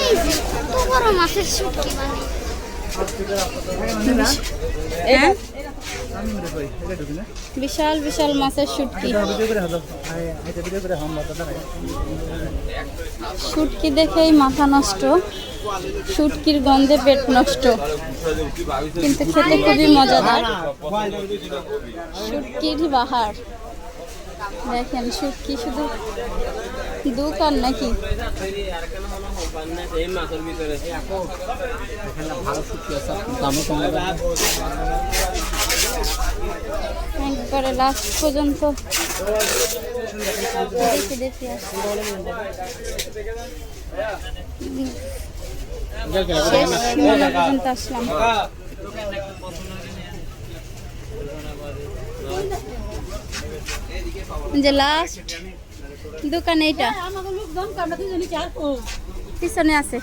এই যে কত বড় মাছের শুটকি মানে হ্যাঁ বিশাল বিশাল মাছের শুটকি শুটকি দেখেই মাথা নষ্ট, শুটকির গন্ধে পেট নষ্ট, কিন্তু খেতে খুবই মজাদার। শুটকির বাহার দেখেন, শুটকি শুধু দোকান নাকি? একবারে লাস্ট পর্যন্ত দেখি দেখি শেষ সীমানা পর্যন্ত আসলাম। যে লাস্ট দোকান এইটা পিছনে আছে।